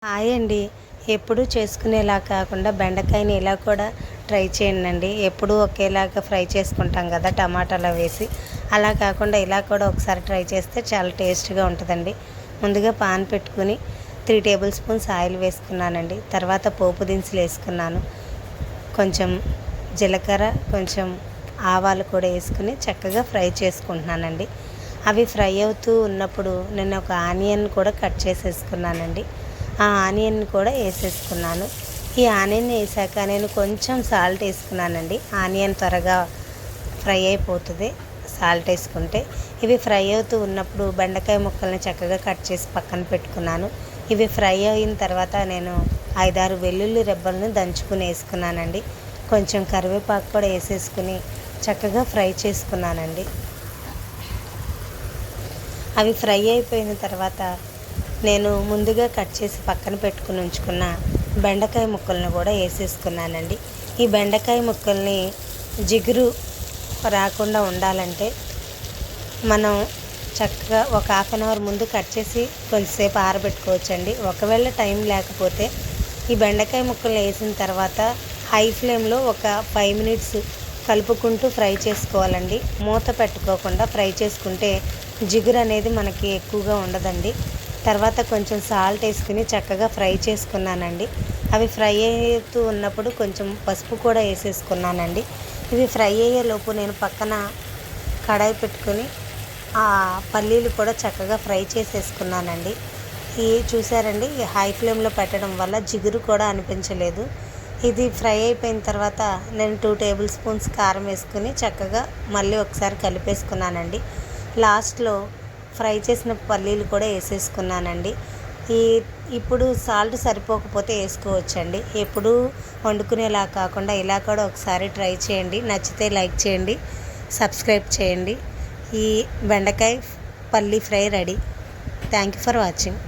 Hi అండి. ఎప్పుడూ చేసుకునేలా కాకుండా బెండకాయని ఇలా కూడా ట్రై చేయండి. ఎప్పుడూ ఒకేలాగా ఫ్రై చేసుకుంటాం కదా టమాటాలో వేసి. అలా కాకుండా ఇలా కూడా ఒకసారి ట్రై చేస్తే చాలా టేస్ట్గా ఉంటుందండి. ముందుగా పాన్ పెట్టుకుని 3 టేబుల్ స్పూన్స్ ఆయిల్ వేసుకున్నానండి. తర్వాత పోపు దినుసులు వేసుకున్నాను. కొంచెం జీలకర్ర, కొంచెం ఆవాలు కూడా వేసుకుని చక్కగా ఫ్రై చేసుకుంటున్నానండి. అవి ఫ్రై అవుతూ ఉన్నప్పుడు నేను ఒక ఆనియన్ కూడా కట్ చేసేసుకున్నానండి. ఆ ఆనియన్ కూడా వేసేసుకున్నాను. ఈ ఆనియన్ వేసాక నేను కొంచెం సాల్ట్ వేసుకున్నానండి. ఆనియన్ త్వరగా ఫ్రై అయిపోతుంది సాల్ట్ వేసుకుంటే. ఇవి ఫ్రై అవుతూ ఉన్నప్పుడు బెండకాయ ముక్కల్ని చక్కగా కట్ చేసి పక్కన పెట్టుకున్నాను. ఇవి ఫ్రై అయిన తర్వాత నేను 5-6 వెల్లుల్లి రెబ్బలను దంచుకుని వేసుకున్నానండి. కొంచెం కరివేపాకు కూడా వేసేసుకుని చక్కగా ఫ్రై చేసుకున్నానండి. అవి ఫ్రై అయిపోయిన తర్వాత నేను ముందుగా కట్ చేసి పక్కన పెట్టుకుని ఉంచుకున్న బెండకాయ ముక్కలను కూడా వేసేసుకున్నానండి. ఈ బెండకాయ ముక్కల్ని జిగురు రాకుండా ఉండాలంటే మనం చక్కగా ఒక 1/2 అవర్ ముందు కట్ చేసి కొంచెంసేపు ఆరబెట్టుకోవచ్చండి. ఒకవేళ టైం లేకపోతే ఈ బెండకాయ ముక్కలు వేసిన తర్వాత హై ఫ్లేమ్లో ఒక 5 మినిట్స్ కలుపుకుంటూ ఫ్రై చేసుకోవాలండి. మూత పెట్టుకోకుండా ఫ్రై చేసుకుంటే జిగురు అనేది మనకి ఎక్కువగా ఉండదండి. తర్వాత కొంచెం సాల్ట్ వేసుకుని చక్కగా ఫ్రై చేసుకున్నానండి. అవి ఫ్రై అవుతూ ఉన్నప్పుడు కొంచెం పసుపు కూడా వేసేసుకున్నానండి. ఇవి ఫ్రై అయ్యేలోపు నేను పక్కన కడాయి పెట్టుకుని ఆ పల్లీలు కూడా చక్కగా ఫ్రై చేసేసుకున్నానండి. చూసారండి, హై ఫ్లేమ్లో పెట్టడం వల్ల జిగురు కూడా అనిపించలేదు. ఇది ఫ్రై అయిపోయిన తర్వాత నేను 2 టేబుల్ స్పూన్స్ కారం వేసుకుని చక్కగా మళ్ళీ ఒకసారి కలిపేసుకున్నానండి. లాస్ట్లో ఫ్రై చేసిన పల్లీలు కూడా వేసేసుకున్నానండి. ఇప్పుడు సాల్ట్ సరిపోకపోతే వేసుకోవచ్చండి. ఎప్పుడూ వండుకునేలా కాకుండా ఇలా కూడా ఒకసారి ట్రై చేయండి. నచ్చితే లైక్ చేయండి, సబ్స్క్రైబ్ చేయండి. ఈ బెండకాయ పల్లీ fry ready. Thank you for watching.